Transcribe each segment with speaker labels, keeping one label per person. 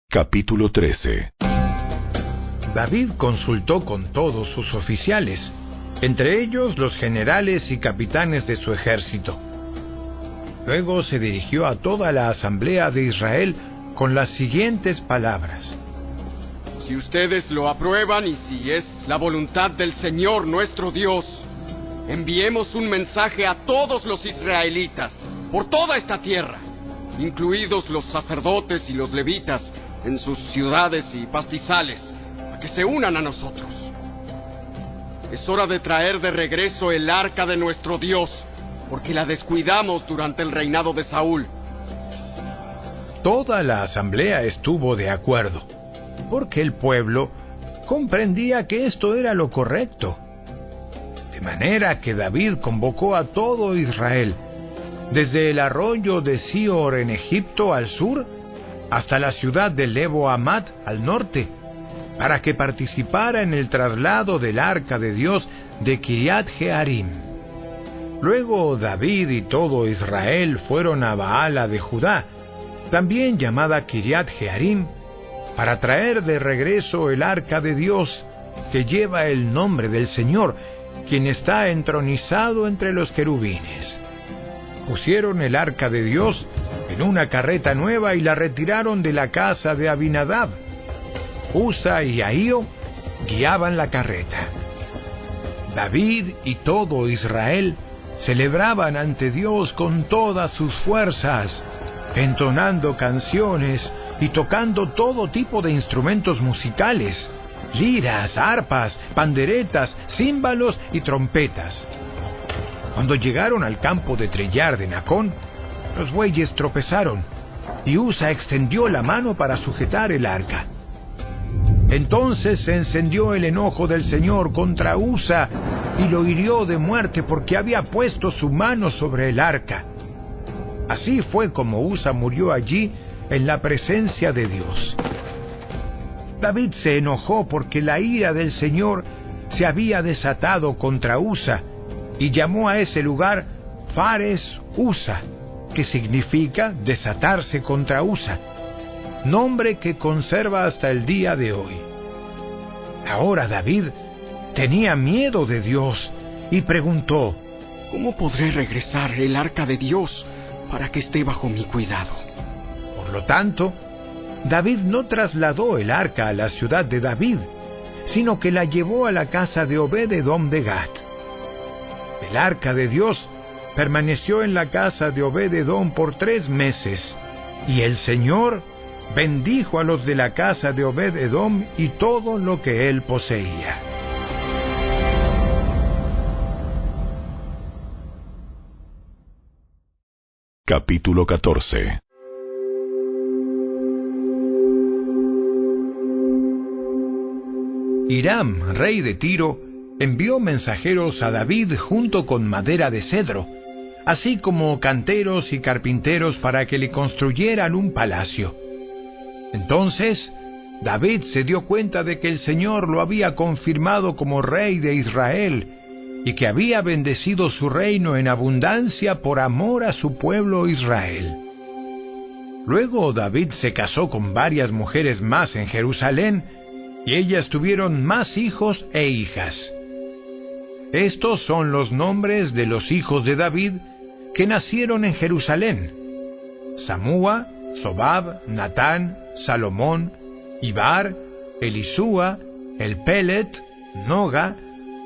Speaker 1: Capítulo 13.
Speaker 2: David consultó con todos sus oficiales, entre ellos los generales y capitanes de su ejército. Luego se dirigió a toda la asamblea de Israel con las siguientes palabras:
Speaker 3: Si ustedes lo aprueban y si es la voluntad del Señor nuestro Dios, enviemos un mensaje a todos los israelitas por toda esta tierra, incluidos los sacerdotes y los levitas en sus ciudades y pastizales, a que se unan a nosotros. Es hora de traer de regreso el arca de nuestro Dios, porque la descuidamos durante el reinado de Saúl.
Speaker 2: Toda la asamblea estuvo de acuerdo, porque el pueblo comprendía que esto era lo correcto. De manera que David convocó a todo Israel, desde el arroyo de Sior en Egipto al sur, hasta la ciudad de Lebo Hamat al norte, para que participara en el traslado del arca de Dios de Kiriat Jearim. Luego David y todo Israel fueron a Baala de Judá, también llamada Kiriat Jearim, para traer de regreso el arca de Dios, que lleva el nombre del Señor, quien está entronizado entre los querubines. Pusieron el arca de Dios en una carreta nueva y la retiraron de la casa de Abinadab. Usa y Ahío guiaban la carreta. David y todo Israel celebraban ante Dios con todas sus fuerzas, entonando canciones y tocando todo tipo de instrumentos musicales: liras, arpas, panderetas, címbalos y trompetas. Cuando llegaron al campo de trillar de Nacón, los bueyes tropezaron, y Usa extendió la mano para sujetar el arca. Entonces se encendió el enojo del Señor contra Usa, y lo hirió de muerte porque había puesto su mano sobre el arca. Así fue como Usa murió allí en la presencia de Dios. David se enojó porque la ira del Señor se había desatado contra Usa, y llamó a ese lugar Fares Usa, que significa desatarse contra Usa, nombre que conserva hasta el día de hoy. Ahora David tenía miedo de Dios y preguntó:
Speaker 3: ¿Cómo podré regresar el arca de Dios para que esté bajo mi cuidado?
Speaker 2: Por lo tanto, David no trasladó el arca a la ciudad de David, sino que la llevó a la casa de Obed-Edom de Gat. El arca de Dios permaneció en la casa de Obed-Edom por 3 meses, y el Señor bendijo a los de la casa de Obed-Edom y todo lo que él poseía.
Speaker 1: Capítulo 14.
Speaker 2: Hiram, rey de Tiro, envió mensajeros a David junto con madera de cedro, así como canteros y carpinteros para que le construyeran un palacio. Entonces David se dio cuenta de que el Señor lo había confirmado como rey de Israel y que había bendecido su reino en abundancia por amor a su pueblo Israel. Luego David se casó con varias mujeres más en Jerusalén, y ellas tuvieron más hijos e hijas. Estos son los nombres de los hijos de David que nacieron en Jerusalén: Samúa, Sobab, Natán, Salomón, Ibar, Elisúa, Elpelet, Noga,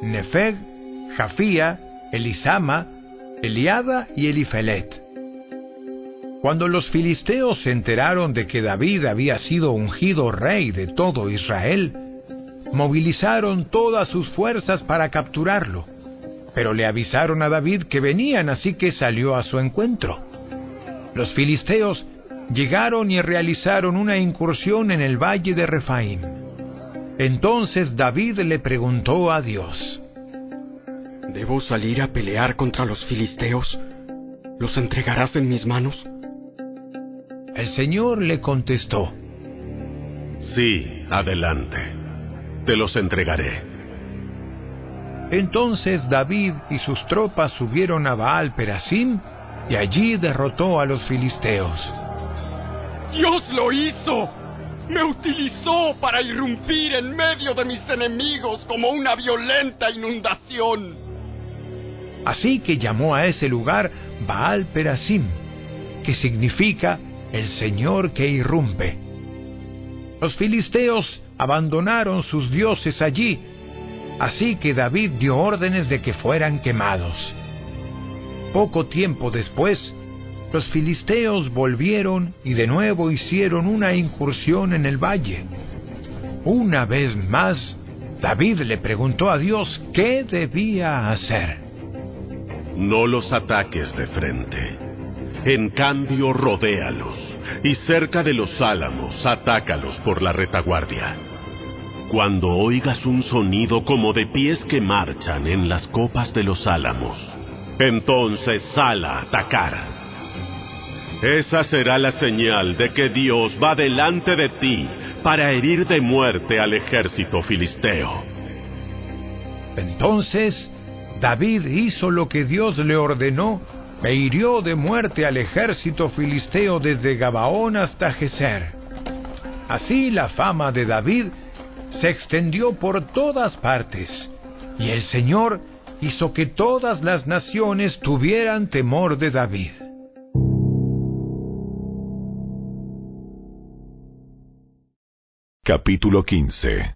Speaker 2: Nefeg, Jafía, Elisama, Eliada y Elifelet. Cuando los filisteos se enteraron de que David había sido ungido rey de todo Israel, movilizaron todas sus fuerzas para capturarlo, pero le avisaron a David que venían, así que salió a su encuentro. Los filisteos llegaron y realizaron una incursión en el valle de Refaim. Entonces David le preguntó a Dios:
Speaker 3: ¿Debo salir a pelear contra los filisteos? ¿Los entregarás en mis manos?
Speaker 2: El Señor le contestó:
Speaker 1: Sí, adelante. Te los entregaré.
Speaker 2: Entonces David y sus tropas subieron a Baal Perasim y allí derrotó a los filisteos.
Speaker 3: ¡Dios lo hizo! Me utilizó para irrumpir en medio de mis enemigos como una violenta inundación.
Speaker 2: Así que llamó a ese lugar Baal Perasim, que significa el Señor que irrumpe. Los filisteos abandonaron sus dioses allí, así que David dio órdenes de que fueran quemados. Poco tiempo después, los filisteos volvieron y de nuevo hicieron una incursión en el valle. Una vez más, David le preguntó a Dios qué debía hacer.
Speaker 1: No los ataques de frente. En cambio, rodéalos, y cerca de los álamos, atácalos por la retaguardia. Cuando oigas un sonido como de pies que marchan en las copas de los álamos, entonces sal a atacar. Esa será la señal de que Dios va delante de ti para herir de muerte al ejército filisteo.
Speaker 2: Entonces David hizo lo que Dios le ordenó e hirió de muerte al ejército filisteo desde Gabaón hasta Geser. Así la fama de David se extendió por todas partes, y el Señor hizo que todas las naciones tuvieran temor de David.
Speaker 1: Capítulo 15.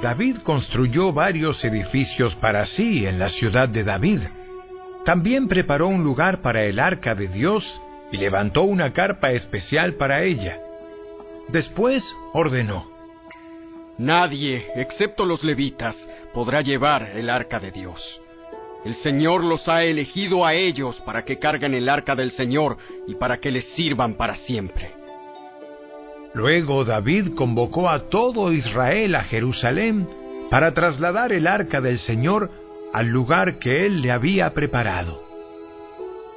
Speaker 2: David construyó varios edificios para sí en la ciudad de David. También preparó un lugar para el arca de Dios y levantó una carpa especial para ella. Después ordenó:
Speaker 3: Nadie, excepto los levitas, podrá llevar el arca de Dios. El Señor los ha elegido a ellos para que carguen el arca del Señor y para que les sirvan para siempre.
Speaker 2: Luego David convocó a todo Israel a Jerusalén para trasladar el arca del Señor al lugar que él le había preparado.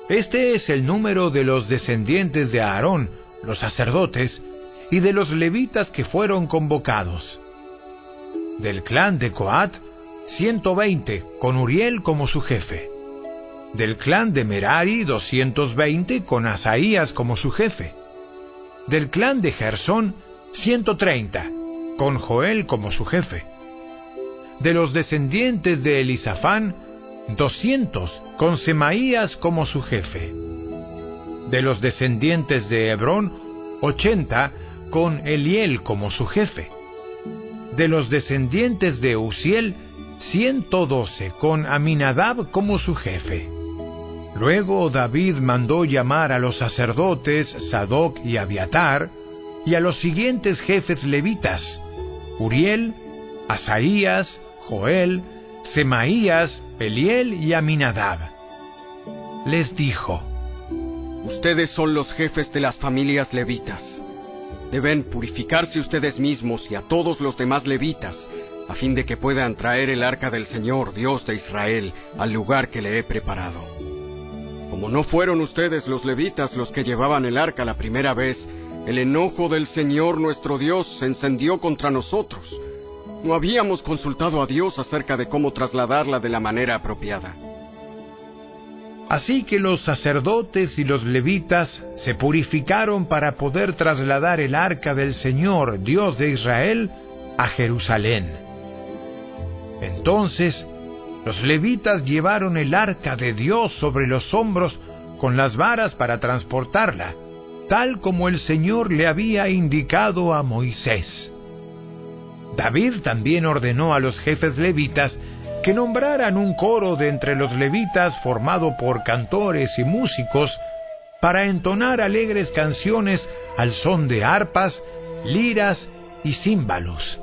Speaker 2: Este es el número de los descendientes de Aarón, los sacerdotes, y de los levitas que fueron convocados. Del clan de Coat, 120, con Uriel como su jefe. Del clan de Merari, 220, con Asaías como su jefe. Del clan de Gersón, 130, con Joel como su jefe. De los descendientes de Elisafán, 200, con Semaías como su jefe. De los descendientes de Hebrón, 80, con Eliel como su jefe. De los descendientes de Uziel, 112, con Aminadab como su jefe. Luego David mandó llamar a los sacerdotes Sadoc y Abiatar, y a los siguientes jefes levitas: Uriel, Asaías, Joel, Semaías, Eliel y Aminadab. Les dijo:
Speaker 3: Ustedes son los jefes de las familias levitas. Deben purificarse ustedes mismos y a todos los demás levitas, a fin de que puedan traer el arca del Señor, Dios de Israel, al lugar que le he preparado. Como no fueron ustedes los levitas los que llevaban el arca la primera vez, el enojo del Señor nuestro Dios se encendió contra nosotros. No habíamos consultado a Dios acerca de cómo trasladarla de la manera apropiada.
Speaker 2: Así que los sacerdotes y los levitas se purificaron para poder trasladar el arca del Señor, Dios de Israel, a Jerusalén. Entonces los levitas llevaron el arca de Dios sobre los hombros con las varas para transportarla, tal como el Señor le había indicado a Moisés. David también ordenó a los jefes levitas que nombraran un coro de entre los levitas formado por cantores y músicos para entonar alegres canciones al son de arpas, liras y címbalos.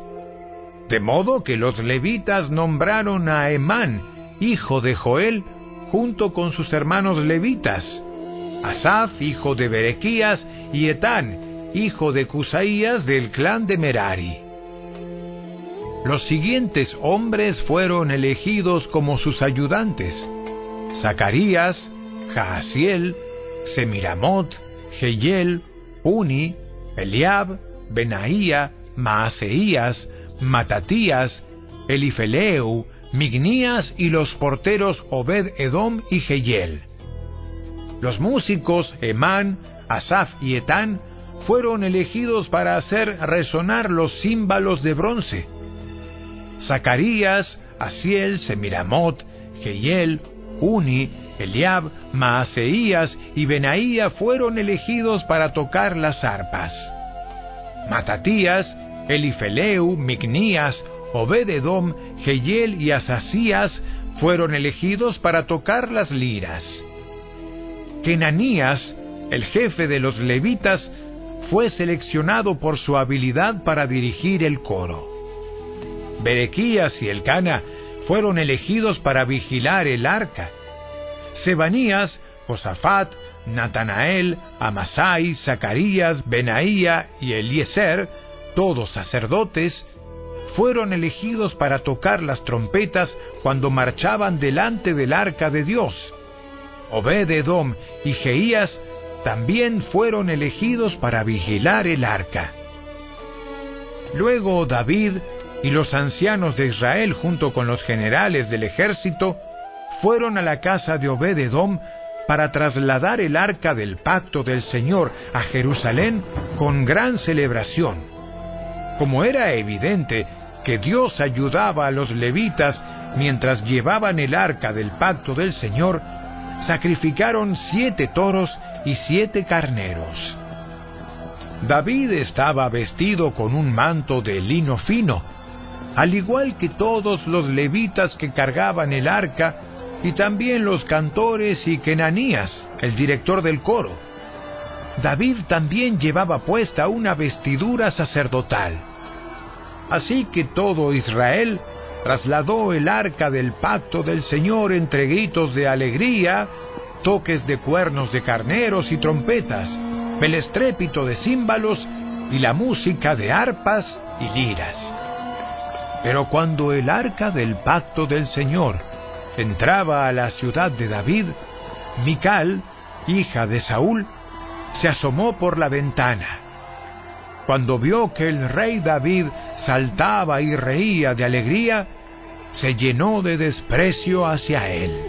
Speaker 2: De modo que los levitas nombraron a Emán, hijo de Joel, junto con sus hermanos levitas, Asaf, hijo de Berequías, y Etán, hijo de Cusaías, del clan de Merari. Los siguientes hombres fueron elegidos como sus ayudantes: Zacarías, Jaasiel, Semiramot, Jehiel, Uni, Eliab, Benaía, Maaseías, Matatías, Elifeleu, Mignías y los porteros Obed-Edom y Jehiel. Los músicos Emán, Asaf y Etán fueron elegidos para hacer resonar los címbalos de bronce. Zacarías, Asiel, Semiramot, Jehiel, Uni, Eliab, Maaseías y Benaía fueron elegidos para tocar las arpas. Matatías, Elifeleu, Micnías, Obed-edom, Jehiel y Asasías fueron elegidos para tocar las liras. Kenanías, el jefe de los levitas, fue seleccionado por su habilidad para dirigir el coro. Berequías y Elcana fueron elegidos para vigilar el arca. Sebanías, Josafat, Natanael, Amasai, Zacarías, Benaía y Eliezer, todos sacerdotes, fueron elegidos para tocar las trompetas cuando marchaban delante del arca de Dios. Obed-edom y Jeías también fueron elegidos para vigilar el arca. Luego David y los ancianos de Israel, junto con los generales del ejército, fueron a la casa de Obed-edom para trasladar el arca del pacto del Señor a Jerusalén con gran celebración. Como era evidente que Dios ayudaba a los levitas mientras llevaban el arca del pacto del Señor, sacrificaron 7 toros y 7 carneros. David estaba vestido con un manto de lino fino, al igual que todos los levitas que cargaban el arca, y también los cantores y Kenanías, el director del coro. David también llevaba puesta una vestidura sacerdotal. Así que todo Israel trasladó el arca del pacto del Señor entre gritos de alegría, toques de cuernos de carneros y trompetas, el estrépito de címbalos y la música de arpas y liras. Pero cuando el arca del pacto del Señor entraba a la ciudad de David, Mical, hija de Saúl, se asomó por la ventana. Cuando vio que el rey David saltaba y reía de alegría, se llenó de desprecio hacia él.